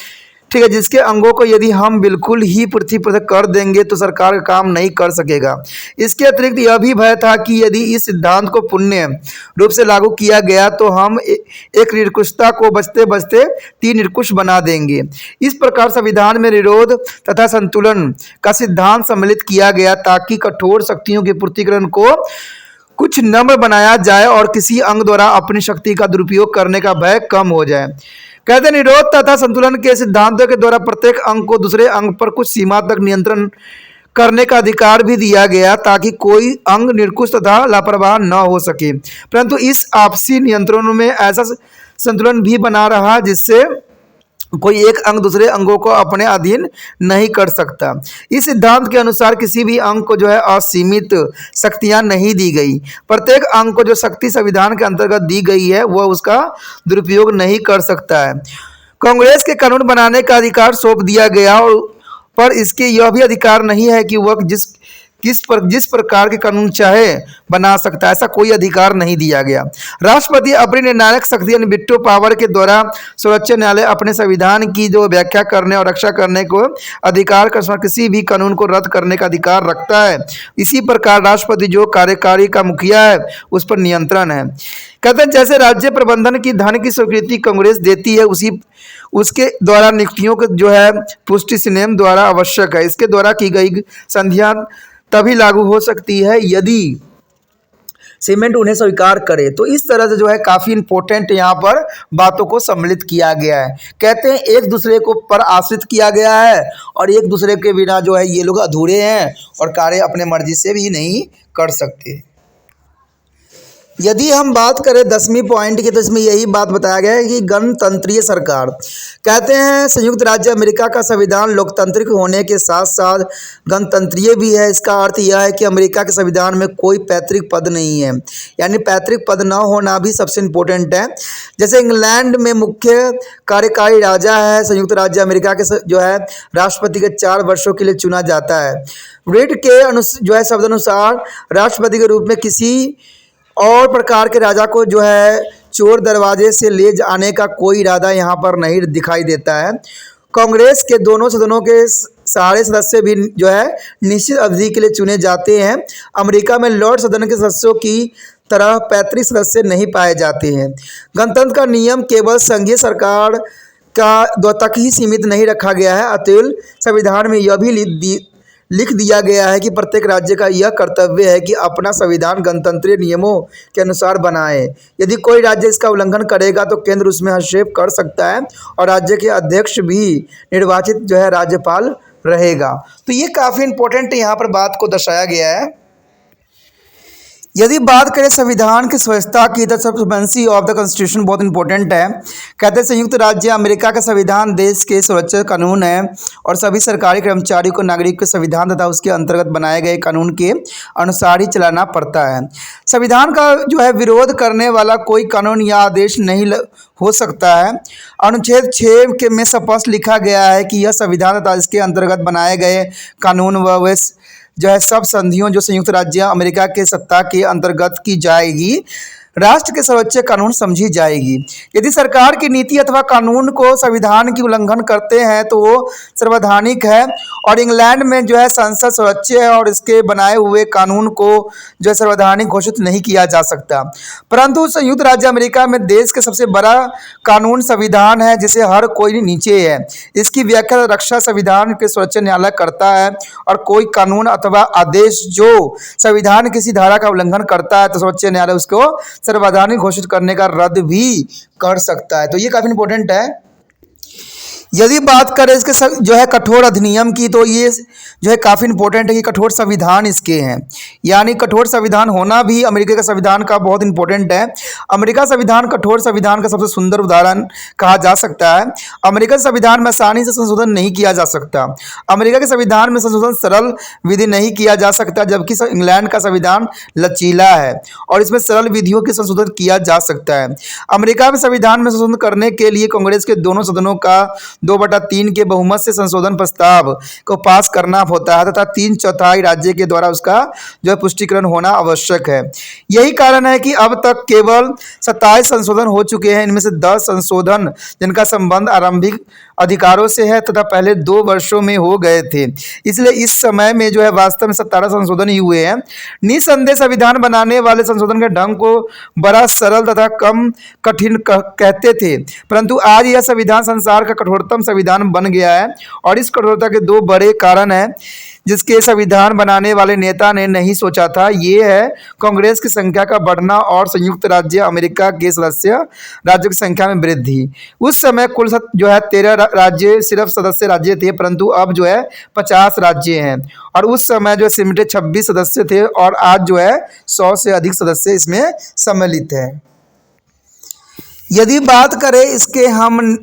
ठीक है, जिसके अंगों को यदि हम बिल्कुल ही पृथ्वी पर कर देंगे तो सरकार का काम नहीं कर सकेगा। इसके अतिरिक्त यह भी भय था कि यदि इस सिद्धांत को पूर्ण रूप से लागू किया गया तो हम एक निरंकुशता को बचते बचते तीन निरंकुश बना देंगे। इस प्रकार संविधान में निरोध तथा संतुलन का सिद्धांत सम्मिलित किया गया ताकि कठोर शक्तियों के पूर्तिकरण को कुछ नम्र बनाया जाए और किसी अंग द्वारा अपनी शक्ति का दुरुपयोग करने का भय कम हो जाए। कहते निरोध तथा संतुलन के सिद्धांतों के द्वारा प्रत्येक अंग को दूसरे अंग पर कुछ सीमा तक नियंत्रण करने का अधिकार भी दिया गया ताकि कोई अंग निरंकुश तथा लापरवाह न हो सके, परंतु इस आपसी नियंत्रणों में ऐसा संतुलन भी बना रहा जिससे कोई एक अंग दूसरे अंगों को अपने अधीन नहीं कर सकता। इस सिद्धांत के अनुसार किसी भी अंग को जो है असीमित शक्तियां नहीं दी गई। प्रत्येक अंग को जो शक्ति संविधान के अंतर्गत दी गई है वह उसका दुरुपयोग नहीं कर सकता है। कांग्रेस के कानून बनाने का अधिकार सौंप दिया गया और पर इसके यह भी अधिकार नहीं है कि वह जिस प्रकार के कानून चाहे बना सकता है, ऐसा कोई अधिकार नहीं दिया गया। राष्ट्रपति अपनी निर्णायक शक्ति यानी वीटो पावर के द्वारा सर्वोच्च न्यायालय अपने संविधान की जो व्याख्या करने और रक्षा करने को अधिकार का किसी भी कानून को रद्द करने का अधिकार रखता है। इसी प्रकार राष्ट्रपति जो कार्यकारी का मुखिया है उस पर नियंत्रण है। कहते हैं जैसे राज्य प्रबंधन की धन की स्वीकृति कांग्रेस देती है उसी उसके द्वारा नियुक्तियों को जो है पुष्टि सिनेम द्वारा आवश्यक है। इसके द्वारा की गई संधियां तभी लागू हो सकती है यदि सीमेंट उन्हें स्वीकार करे। तो इस तरह से जो है काफ़ी इंपॉर्टेंट यहाँ पर बातों को सम्मिलित किया गया है। कहते हैं एक दूसरे को पर आश्रित किया गया है और एक दूसरे के बिना जो है ये लोग अधूरे हैं और कार्य अपने मर्जी से भी नहीं कर सकते। यदि हम बात करें 10वीं पॉइंट की तो इसमें यही बात बताया गया है कि गणतंत्रीय सरकार। कहते हैं संयुक्त राज्य अमेरिका का संविधान लोकतांत्रिक होने के साथ साथ गणतंत्रीय भी है। इसका अर्थ यह है कि अमेरिका के संविधान में कोई पैतृक पद नहीं है, यानी पैतृक पद न होना भी सबसे इम्पोर्टेंट है। जैसे इंग्लैंड में मुख्य कार्यकारी राजा है, संयुक्त राज्य अमेरिका के जो है राष्ट्रपति के 4 वर्षों के लिए चुना जाता है। रीड के जो है शब्द अनुसार राष्ट्रपति के रूप में किसी और प्रकार के राजा को जो है चोर दरवाजे से ले जाने का कोई इरादा यहाँ पर नहीं दिखाई देता है। कांग्रेस के दोनों सदनों के सारे सदस्य भी जो है निश्चित अवधि के लिए चुने जाते हैं। अमेरिका में लॉर्ड सदन के सदस्यों की तरह पैतृक सदस्य नहीं पाए जाते हैं। गणतंत्र का नियम केवल संघीय सरकार का तक ही सीमित नहीं रखा गया है, अतुल संविधान में यह भी लिख दिया गया है कि प्रत्येक राज्य का यह कर्तव्य है कि अपना संविधान गणतंत्रीय नियमों के अनुसार बनाए। यदि कोई राज्य इसका उल्लंघन करेगा तो केंद्र उसमें हस्तक्षेप कर सकता है और राज्य के अध्यक्ष भी निर्वाचित जो है राज्यपाल रहेगा। तो ये काफ़ी इंपॉर्टेंट यहाँ पर बात को दर्शाया गया है। यदि बात करें संविधान की स्वच्छता की तो सब्सटेंसी ऑफ द कॉन्स्टिट्यूशन बहुत इंपॉर्टेंट है। कहते हैं संयुक्त राज्य अमेरिका का संविधान देश के सर्वोच्च कानून है और सभी सरकारी कर्मचारियों को नागरिक के संविधान तथा उसके अंतर्गत बनाए गए कानून के अनुसार ही चलाना पड़ता है। संविधान का जो है विरोध करने वाला कोई कानून या आदेश नहीं हो सकता है। अनुच्छेद 6 के में स्पष्ट लिखा गया है कि यह संविधान तथा इसके अंतर्गत बनाए गए कानून व जो है सब संधियों जो संयुक्त राज्य अमेरिका के सत्ता के अंतर्गत की जाएगी राष्ट्र के सर्वोच्च कानून समझी जाएगी। यदि सरकार की नीति अथवा कानून को संविधान की उल्लंघन करते हैं तो वो संवैधानिक है और इंग्लैंड में जो है संसद सर्वोच्च है और इसके बनाए हुए कानून को जो है संवैधानिक घोषित नहीं किया जा सकता। परंतु संयुक्त राज्य अमेरिका में देश के सबसे बड़ा कानून संविधान है जिसे हर कोई नीचे है। इसकी व्याख्या रक्षा संविधान के सर्वोच्च न्यायालय करता है और कोई कानून अथवा आदेश जो संविधान किसी धारा का उल्लंघन करता है तो सर्वोच्च न्यायालय उसको संवैधानिक घोषित करने का रद्द भी कर सकता है। तो ये काफ़ी इंपॉर्टेंट है। यदि बात करें इसके जो है कठोर अधिनियम की, तो ये जो है काफ़ी इंपॉर्टेंट है कि कठोर संविधान इसके हैं। यानी कठोर संविधान होना भी अमेरिका के संविधान का बहुत इंपॉर्टेंट है। अमेरिका संविधान कठोर संविधान का सबसे सुंदर उदाहरण कहा जा सकता है। अमेरिकन संविधान में आसानी से संशोधन नहीं किया जा सकता। अमेरिका के संविधान में संशोधन सरल विधि नहीं किया जा सकता, जबकि इंग्लैंड का संविधान लचीला है और इसमें सरल विधियों के संशोधन किया जा सकता है। अमेरिका में संविधान में संशोधन करने के लिए कांग्रेस के दोनों सदनों का 2/3 के बहुमत से संशोधन प्रस्ताव को पास करना होता है तथा 3/4 राज्य के द्वारा उसका जो है पुष्टिकरण होना आवश्यक है। यही कारण है कि अब तक केवल 27 संशोधन हो चुके हैं। इनमें से 10 संशोधन जिनका संबंध आरंभिक अधिकारों से है तथा पहले 2 वर्षों में हो गए थे। इसलिए इस समय में जो है वास्तव में 17 संशोधन ही हुए हैं। निसंदेह संविधान बनाने वाले संशोधन के ढंग को बड़ा सरल तथा कम कठिन कहते थे, परंतु आज यह संविधान संसार का कठोरतम संविधान बन गया है और इस कठोरता के 2 बड़े कारण हैं जिसके संविधान बनाने वाले नेता ने नहीं सोचा था। ये है कांग्रेस की संख्या का बढ़ना और संयुक्त राज्य अमेरिका के सदस्य राज्यों की संख्या में वृद्धि। उस समय कुल जो है 13 राज्य सिर्फ सदस्य राज्य थे, परंतु अब जो है 50 राज्य हैं और उस समय जो सिमटे 26 सदस्य थे और आज जो है 100 से अधिक सदस्य इसमें सम्मिलित हैं। यदि बात करें इसके हम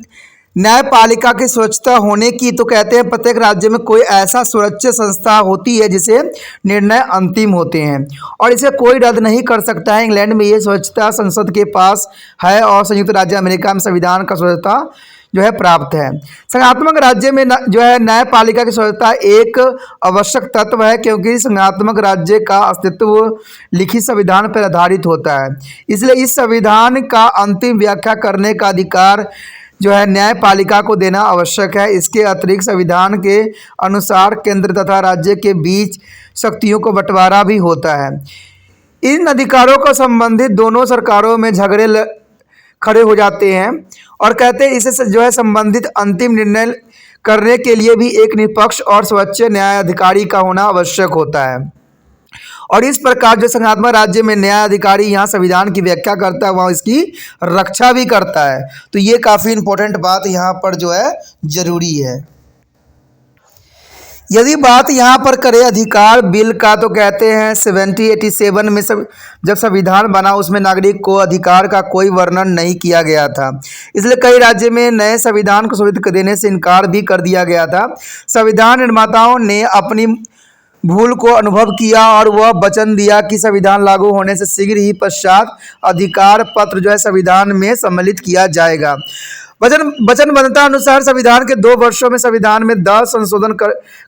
न्यायपालिका की स्वच्छता होने की, तो कहते हैं प्रत्येक राज्य में कोई ऐसा सुरक्षित संस्था होती है जिसे निर्णय अंतिम होते हैं और इसे कोई रद्द नहीं कर सकता है। इंग्लैंड में ये स्वच्छता संसद के पास है और संयुक्त राज्य अमेरिका में संविधान का स्वच्छता जो है प्राप्त है। संघात्मक राज्य में जो है न्यायपालिका की स्वच्छता एक आवश्यक तत्व है, क्योंकि संघात्मक राज्य का अस्तित्व लिखित संविधान पर आधारित होता है। इसलिए इस संविधान का अंतिम व्याख्या करने का अधिकार जो है न्यायपालिका को देना आवश्यक है। इसके अतिरिक्त संविधान के अनुसार केंद्र तथा राज्य के बीच शक्तियों को बंटवारा भी होता है। इन अधिकारों को संबंधित दोनों सरकारों में झगड़े खड़े हो जाते हैं और कहते हैं इससे जो है संबंधित अंतिम निर्णय करने के लिए भी एक निष्पक्ष और स्वच्छ न्यायाधिकारी का होना आवश्यक होता है। और इस प्रकार जो संघात्मक राज्य में न्यायाधिकारी यहाँ संविधान की व्याख्या करता है, वहाँ इसकी रक्षा भी करता है। तो ये काफ़ी इंपॉर्टेंट बात यहाँ पर जो है जरूरी है। यदि बात यहाँ पर करें अधिकार बिल का, तो कहते हैं 1787 में जब संविधान बना उसमें नागरिक को अधिकार का कोई वर्णन नहीं किया गया था। इसलिए कई राज्य में नए संविधान को स्वीकृति देने से इनकार भी कर दिया गया था। संविधान निर्माताओं ने अपनी भूल को अनुभव किया और वह वचन दिया कि संविधान लागू होने से शीघ्र ही पश्चात अधिकार पत्र जो है संविधान में सम्मिलित किया जाएगा। वचनबद्धता अनुसार संविधान के 2 वर्षों में संविधान में 10 संशोधन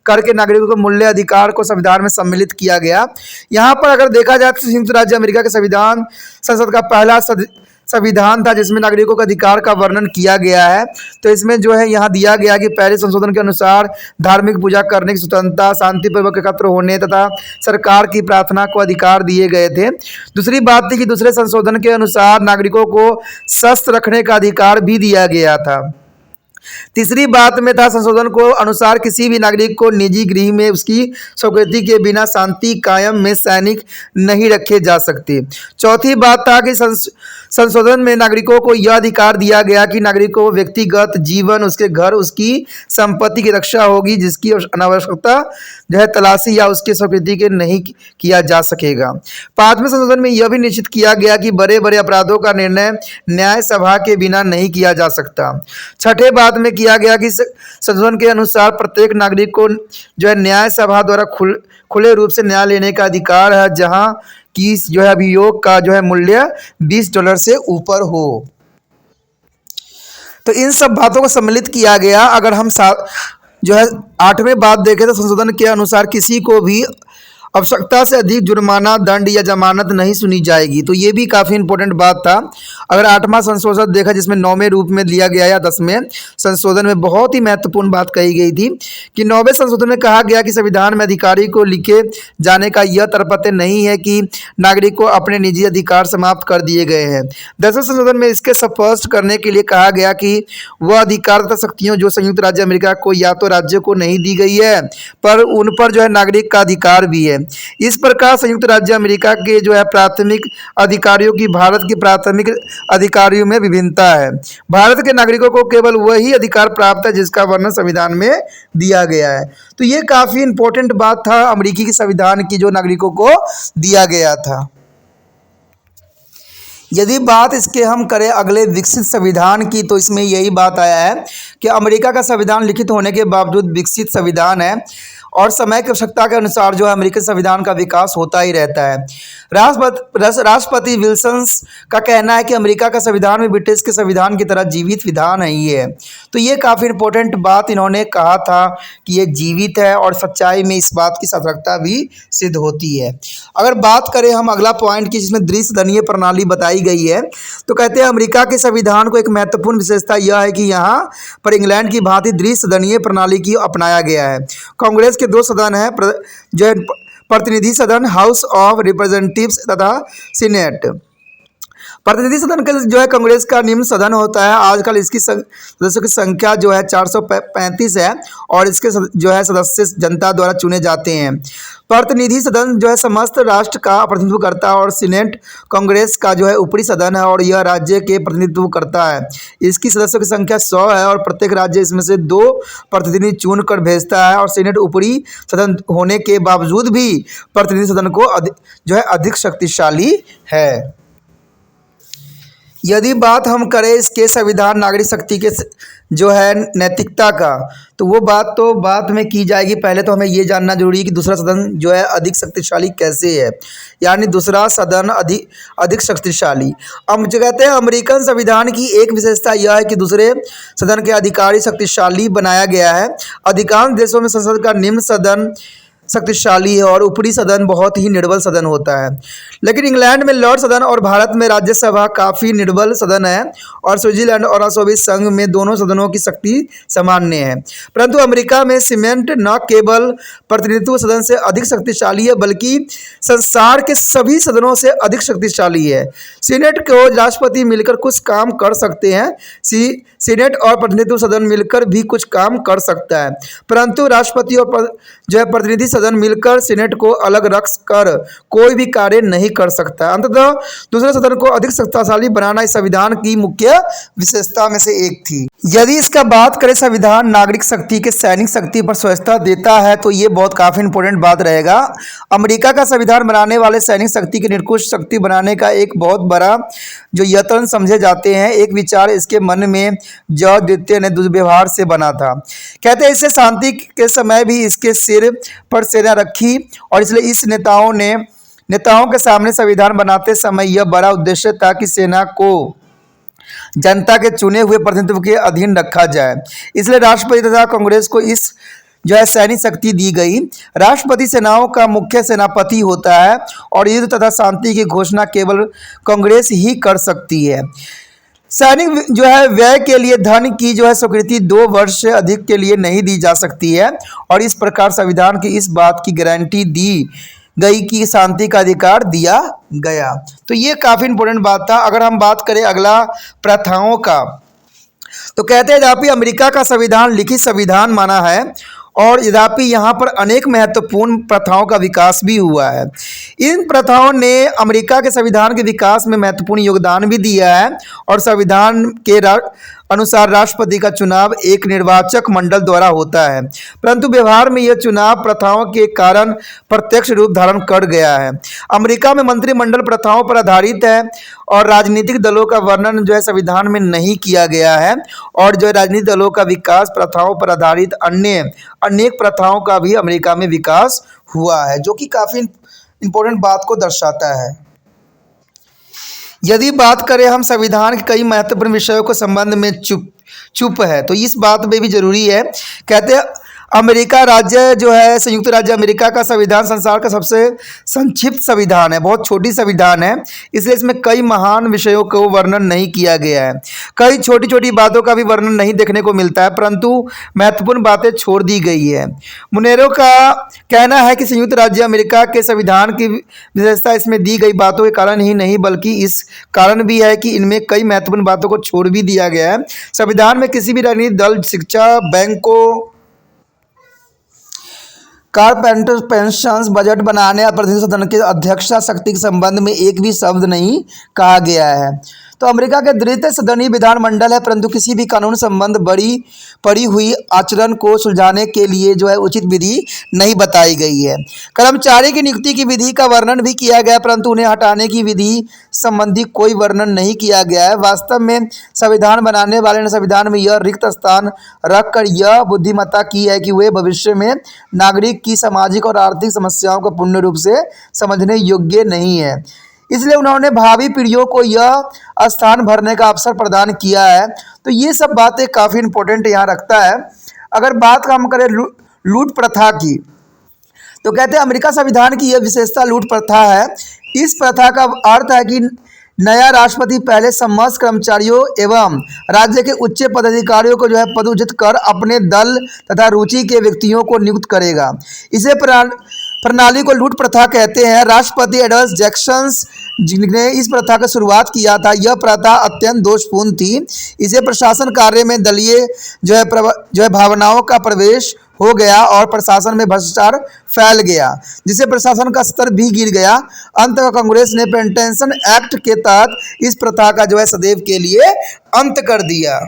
करके नागरिकों के मूल्य अधिकार को संविधान में सम्मिलित किया गया। यहाँ पर अगर देखा जाए तो संयुक्त राज्य अमेरिका के संविधान संसद का पहला संविधान था जिसमें नागरिकों के अधिकार का वर्णन किया गया है। तो इसमें जो है यहाँ दिया गया कि पहले संशोधन के अनुसार धार्मिक पूजा करने की स्वतंत्रता, शांतिपूर्वक एकत्र होने तथा सरकार की प्रार्थना को अधिकार दिए गए थे। दूसरी बात थी कि दूसरे संशोधन के अनुसार नागरिकों को शस्त्र रखने का अधिकार भी दिया गया था। तीसरी बात में था संशोधन को अनुसार किसी भी नागरिक को निजी गृह में उसकी स्वीकृति के बिना शांति कायम में सैनिक नहीं रखे जा सकते। चौथी बात था कि संशोधन में नागरिकों को यह अधिकार दिया गया कि नागरिकों को व्यक्तिगत जीवन, उसके घर, उसकी संपत्ति की रक्षा होगी जिसकी अनावश्यकता जो है तलाशी या उसकी स्वीकृति के नहीं किया जा सकेगा। 5वें संशोधन में यह भी निश्चित किया गया कि बड़े बड़े अपराधों का निर्णय न्याय सभा के बिना नहीं किया जा सकता। 6ठे बात में किया गया कि संशोधन के अनुसार प्रत्येक नागरिक को जो है न्याय सभा द्वारा खुले रूप से न्याय लेने का अधिकार है, जहां की जो है अभियोग का जो है मूल्य $20 से ऊपर हो। तो इन सब बातों को सम्मिलित किया गया। अगर हम जो है 8वें बात देखें तो संशोधन के अनुसार किसी को भी आवश्यकता से अधिक जुर्माना, दंड या जमानत नहीं सुनी जाएगी। तो ये भी काफ़ी इंपॉर्टेंट बात था। अगर 8वां संशोधन देखा जिसमें 9वें रूप में लिया गया या 10वें संशोधन में बहुत ही महत्वपूर्ण बात कही गई थी कि 9वें संशोधन में कहा गया कि संविधान में अधिकारी को लिखे जाने का यह तात्पर्य नहीं है कि नागरिक को अपने निजी अधिकार समाप्त कर दिए गए हैं। 10वें संशोधन में इसके स्पष्ट करने के लिए कहा गया कि वह अधिकार तथा शक्तियों जो संयुक्त राज्य अमेरिका को या तो राज्य को नहीं दी गई है पर उन पर जो है नागरिक का अधिकार भी है। है। इस प्रकार संयुक्त राज्य अमेरिका के जो है प्राथमिक अधिकारियों की भारत के प्राथमिक अधिकारियों में विभिन्नता है। भारत के नागरिकों को केवल वही अधिकार प्राप्त है जिसका वर्णन संविधान में दिया गया है। तो ये काफ़ी इंपॉर्टेंट बात था अमेरिकी के संविधान की जो नागरिकों को दिया गया था। यदि बात इसके हम करें अगले विकसित संविधान की, तो इसमें यही बात आया है कि अमेरिका का संविधान लिखित होने के बावजूद विकसित संविधान है और समय की आवश्यकता के अनुसार जो है अमेरिकी संविधान का विकास होता ही रहता है। राष्ट्रपति विल्सन का कहना है कि अमेरिका का संविधान भी ब्रिटिश के संविधान की तरह जीवित विधान है ही है। तो ये काफ़ी इंपॉर्टेंट बात इन्होंने कहा था कि ये जीवित है और सच्चाई में इस बात की सार्थकता भी सिद्ध होती है। अगर बात करें हम अगला पॉइंट की जिसमें द्विसदनीय प्रणाली बताई गई है, तो कहते हैं अमेरिका के संविधान को एक महत्वपूर्ण विशेषता यह है कि यहाँ पर इंग्लैंड की भांति द्विसदनीय प्रणाली की अपनाया गया है। कांग्रेस के 2 सदन हैं जो है प्रतिनिधि सदन हाउस ऑफ रिप्रेजेंटेटिव्स तथा सीनेट। प्रतिनिधि सदन का जो है कांग्रेस का निम्न सदन होता है। आजकल इसकी सदस्यों की संख्या जो है 435 है और इसके जो है सदस्य जनता द्वारा चुने जाते हैं। प्रतिनिधि सदन जो है समस्त राष्ट्र का प्रतिनिधित्व करता है और सीनेट कांग्रेस का जो है ऊपरी सदन है और यह राज्य के प्रतिनिधित्व करता है। इसकी सदस्यों की संख्या 100 है और प्रत्येक राज्य इसमें से 2 प्रतिनिधि चुन कर भेजता है और सीनेट ऊपरी सदन होने के बावजूद भी प्रतिनिधि सदन को जो है अधिक शक्तिशाली है। यदि बात हम करें इसके संविधान नागरिक शक्ति के जो है नैतिकता का, तो वो बात तो बाद में की जाएगी। पहले तो हमें ये जानना जरूरी है कि दूसरा सदन जो है अधिक शक्तिशाली कैसे है, यानी दूसरा सदन अधिक शक्तिशाली। हम जो कहते हैं अमेरिकन संविधान की एक विशेषता यह है कि दूसरे सदन के अधिकारी शक्तिशाली बनाया गया है। अधिकांश देशों में संसद का निम्न सदन शक्तिशाली है और ऊपरी सदन बहुत ही निर्बल सदन होता है। लेकिन इंग्लैंड में लॉर्ड सदन और भारत में राज्यसभा काफ़ी निर्बल सदन है और स्विट्जरलैंड और सोवियत संघ में दोनों सदनों की शक्ति सामान्य है। परंतु अमेरिका में सीनेट न केवल प्रतिनिधित्व सदन से अधिक शक्तिशाली है बल्कि संसार के सभी सदनों से अधिक शक्तिशाली है। सीनेट को राष्ट्रपति मिलकर कुछ काम कर सकते हैं, सीनेट और प्रतिनिधित्व सदन मिलकर भी कुछ काम कर सकता है, परंतु राष्ट्रपति और जो है प्रतिनिधि सदन मिलकर सीनेट को अलग रख कर कोई भी कार्य नहीं कर सकता। अंततः दूसरे सदन को अधिक शक्तिशाली बनाना इस संविधान की मुख्य विशेषता में से एक थी। यदि इसका बात करें संविधान नागरिक शक्ति के सैनिक शक्ति पर स्वच्छता देता है, तो ये बहुत काफ़ी इंपॉर्टेंट बात रहेगा। अमेरिका का संविधान बनाने वाले सैनिक शक्ति की निरंकुश शक्ति बनाने का एक बहुत बड़ा जो यत्न समझे जाते हैं। एक विचार इसके मन में जॉर्ज द्वितीय ने दुर्व्यवहार से बना था। कहते हैं इससे शांति के समय भी इसके सिर पर सेना रखी और इसलिए इस नेताओं के सामने संविधान बनाते समय यह बड़ा उद्देश्य था कि सेना को जनता के चुने हुए प्रतिनिधित्व के अधीन रखा जाए। इसलिए राष्ट्रपति तथा कांग्रेस को इस जो है सैनिक शक्ति दी गई। राष्ट्रपति सेनाओं का मुख्य सेनापति होता है और युद्ध तथा शांति की घोषणा केवल कांग्रेस ही कर सकती है। सैनिक जो है व्यय के लिए धन की जो है स्वीकृति 2 वर्ष से अधिक के लिए नहीं दी जा सकती है और इस प्रकार संविधान की इस बात की गारंटी दी गई कि शांति का अधिकार दिया गया। तो ये काफ़ी इंपॉर्टेंट बात था। अगर हम बात करें अगला प्रथाओं का, तो कहते हैं यद्यपि अमेरिका का संविधान लिखित संविधान माना है और यद्यपि यहाँ पर अनेक महत्वपूर्ण प्रथाओं का विकास भी हुआ है। इन प्रथाओं ने अमेरिका के संविधान के विकास में महत्वपूर्ण योगदान भी दिया है और संविधान के अनुसार राष्ट्रपति का चुनाव एक निर्वाचक मंडल द्वारा होता है, परंतु व्यवहार में यह चुनाव प्रथाओं के कारण प्रत्यक्ष रूप धारण कर गया है। अमेरिका में मंत्रिमंडल प्रथाओं पर आधारित है और राजनीतिक दलों का वर्णन जो है संविधान में नहीं किया गया है और जो राजनीतिक दलों का विकास प्रथाओं पर आधारित अनेक प्रथाओं का भी अमेरिका में विकास हुआ है, जो कि काफ़ी इंपॉर्टेंट बात को दर्शाता है। यदि बात करें हम संविधान के कई महत्वपूर्ण विषयों के संबंध में चुप है, तो इस बात में भी जरूरी है। कहते हैं अमेरिका राज्य जो है संयुक्त राज्य अमेरिका का संविधान संसार का सबसे संक्षिप्त संविधान है, बहुत छोटी संविधान है, इसलिए इसमें कई महान विषयों को वर्णन नहीं किया गया है। कई छोटी छोटी बातों का भी वर्णन नहीं देखने को मिलता है, परंतु महत्वपूर्ण बातें छोड़ दी गई है। मुनेरो का कहना है कि संयुक्त राज्य अमेरिका के संविधान की विशेषता इसमें दी गई बातों के कारण ही नहीं बल्कि इस कारण भी है कि इनमें कई महत्वपूर्ण बातों को छोड़ भी दिया गया है। संविधान में किसी भी राजनीतिक दल, शिक्षा, बैंकों कारपेंटर पेंशन बजट बनाने और प्रतिनिधि सदन के अध्यक्षता शक्ति के संबंध में एक भी शब्द नहीं कहा गया है। तो अमेरिका के द्वितीय सदनीय विधानमंडल है, परंतु किसी भी कानून संबंध पड़ी हुई आचरण को सुलझाने के लिए जो है उचित विधि नहीं बताई गई है। कर्मचारी की नियुक्ति की विधि का वर्णन भी किया गया, परंतु उन्हें हटाने की विधि संबंधी कोई वर्णन नहीं किया गया है। वास्तव में संविधान बनाने वाले ने संविधान में यह रिक्त स्थान रखकर यह बुद्धिमत्ता की है कि वे भविष्य में नागरिक की सामाजिक और आर्थिक समस्याओं को पूर्ण रूप से समझने योग्य नहीं है, इसलिए उन्होंने भावी पीढ़ियों को यह स्थान भरने का अवसर प्रदान किया है। तो ये सब बातें काफ़ी इंपॉर्टेंट यहाँ रखता है। अगर बात हम करें लूट प्रथा की, तो कहते हैं अमेरिका संविधान की यह विशेषता लूट प्रथा है। इस प्रथा का अर्थ है कि नया राष्ट्रपति पहले समस्त कर्मचारियों एवं राज्य के उच्च पदाधिकारियों को जो है पदोन्नत कर अपने दल तथा रुचि के व्यक्तियों को नियुक्त करेगा। इसे प्रणाली को लूट प्रथा कहते हैं। राष्ट्रपति एडम जैक्सन ने इस प्रथा की शुरुआत किया था। यह प्रथा अत्यंत दोषपूर्ण थी। इसे प्रशासन कार्य में दलीय जो है भावनाओं का प्रवेश हो गया और प्रशासन में भ्रष्टाचार फैल गया, जिससे प्रशासन का स्तर भी गिर गया। अंत में कांग्रेस ने पेंशन एक्ट के तहत इस प्रथा का जो है सदैव के लिए अंत कर दिया।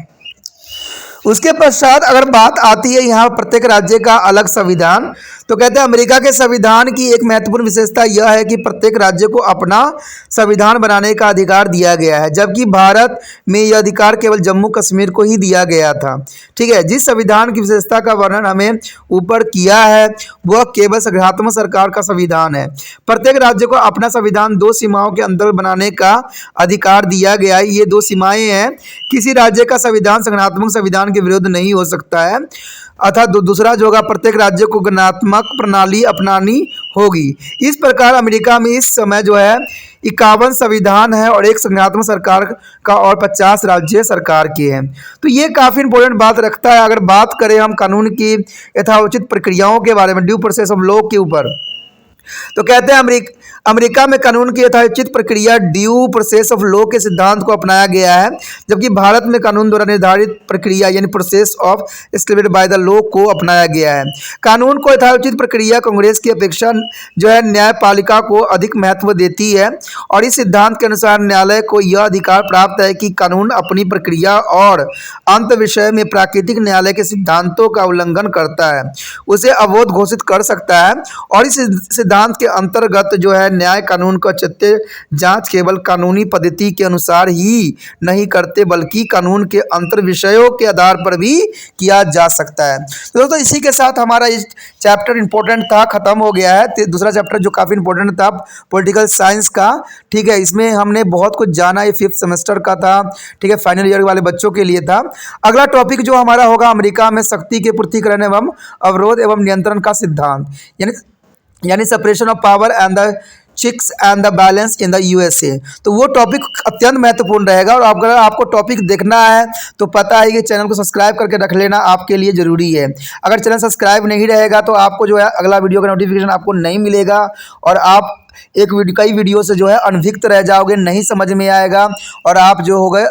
उसके पश्चात अगर बात आती है यहाँ प्रत्येक राज्य का अलग संविधान, तो कहते हैं अमेरिका के संविधान की एक महत्वपूर्ण विशेषता यह है कि प्रत्येक राज्य को अपना संविधान बनाने का अधिकार दिया गया है, जबकि भारत में यह अधिकार केवल जम्मू कश्मीर को ही दिया गया था। ठीक है, जिस संविधान की विशेषता का वर्णन हमें ऊपर किया है वह केवल संघात्मक सरकार का संविधान है। प्रत्येक राज्य को अपना संविधान दो सीमाओं के अंदर बनाने का अधिकार दिया गया है। ये दो सीमाएं हैं, किसी राज्य का संविधान संघात्मक संविधान के विरुद्ध नहीं हो सकता है, अर्थात दूसरा जो होगा प्रत्येक राज्य को गणनात्मक प्रणाली अपनानी होगी। इस प्रकार अमेरिका में इस समय जो है 51 संविधान है और एक संघात्मक सरकार का और 50 राज्य सरकार के हैं। तो ये काफ़ी इंपॉर्टेंट बात रखता है। अगर बात करें हम कानून की यथाउचित प्रक्रियाओं के बारे में, ड्यू प्रोसेस ऑफ लॉ के ऊपर, तो कहते हैं अमेरिका में कानून की यथोचित प्रक्रिया ड्यू प्रोसेस ऑफ लॉ के सिद्धांत को अपनाया गया है, जबकि भारत में कानून द्वारा निर्धारित प्रक्रिया यानी process of established by the law को अपनाया गया है। कानून को यथोचित प्रक्रिया कांग्रेस की अपेक्षा जो है न्यायपालिका को अधिक महत्व देती है और इस सिद्धांत के अनुसार न्यायालय को यह अधिकार प्राप्त है कि कानून अपनी प्रक्रिया और अंत विषय में प्राकृतिक न्यायालय के सिद्धांतों का उल्लंघन करता है उसे अवैध घोषित कर सकता है। और इस सिद्धांत के अंतर्गत जो है न्याय कानून का औचित्य जांच केवल कानूनी पद्धति के अनुसार ही नहीं करते बल्कि कानून के अंतर विषयों के आधार पर भी किया जा सकता है। तो दोस्तों इसी के साथ हमारा इस चैप्टर इंपॉर्टेंट था, खत्म हो गया है। दूसरा चैप्टर जो काफ़ी इंपॉर्टेंट था पॉलिटिकल साइंस का, ठीक है, इसमें हमने बहुत कुछ जाना। ये 5th सेमेस्टर का था, ठीक है, फाइनल ईयर वाले बच्चों के लिए था। अगला टॉपिक जो हमारा होगा अमेरिका में शक्ति के पूर्तिकरण एवं अवरोध एवं नियंत्रण का सिद्धांत यानी separation of power and the checks and the balance in the USA. तो वो टॉपिक अत्यंत महत्वपूर्ण रहेगा और अगर आपको टॉपिक देखना है तो पता है कि चैनल को सब्सक्राइब करके रख लेना आपके लिए ज़रूरी है। अगर चैनल सब्सक्राइब नहीं रहेगा तो आपको जो है अगला वीडियो का नोटिफिकेशन आपको नहीं मिलेगा और आप कई वीडियो से जो है अनभिज्ञ रह जाओगे, नहीं समझ में आएगा और आप जो हो गए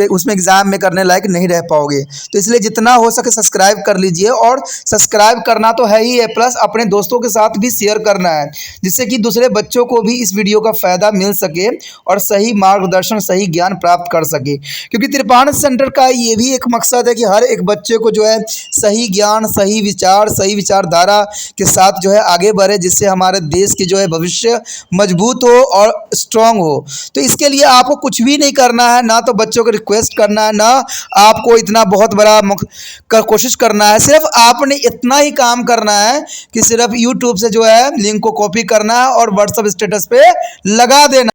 उसमें एग्जाम में करने लायक नहीं रह पाओगे। तो इसलिए जितना हो सके सब्सक्राइब कर लीजिए और सब्सक्राइब करना तो है ही है, प्लस अपने दोस्तों के साथ भी शेयर करना है जिससे कि दूसरे बच्चों को भी इस वीडियो का फ़ायदा मिल सके और सही मार्गदर्शन सही ज्ञान प्राप्त कर सके। क्योंकि त्रिपाण सेंटर का ये भी एक मकसद है कि हर एक बच्चे को जो है सही ज्ञान सही विचारधारा के साथ जो है आगे बढ़े, जिससे हमारे देश की जो है भविष्य मजबूत हो और स्ट्रांग हो। तो इसके लिए आपको कुछ भी नहीं करना है, ना तो बच्चों को रिक्वेस्ट करना है, ना आपको इतना बहुत बड़ा कोशिश करना है। सिर्फ आपने इतना ही काम करना है कि सिर्फ YouTube से जो है लिंक को कॉपी करना है और व्हाट्सएप स्टेटस पे लगा देना।